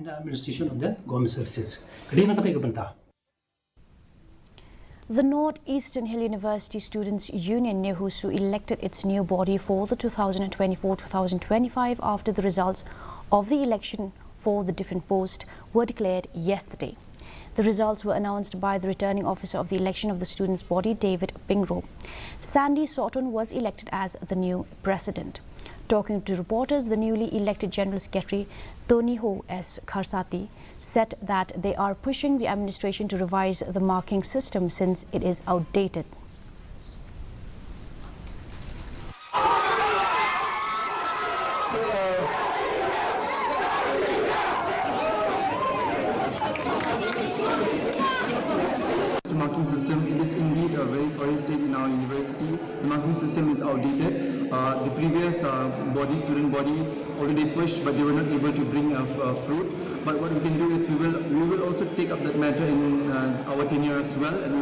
and the administration of the government services. Kadina katay banta. The Northeastern Hill University Students' Union Nehu elected its new body for the 2024-2025 after the results of the election for the different posts were declared yesterday. The results were announced by the returning officer of the election of the students' body, David Pingro. Sandy Sawton was elected as the new president. Talking to reporters, the newly elected General Secretary, Nehu S. Kharsati, said that they are pushing the administration to revise the marking system since it is outdated. The marking system, it is indeed a very sorry state in our university. The marking system is outdated. The previous student body already pushed, but they were not able to bring fruit. But what we can do is we will also take up that matter in our tenure as well. And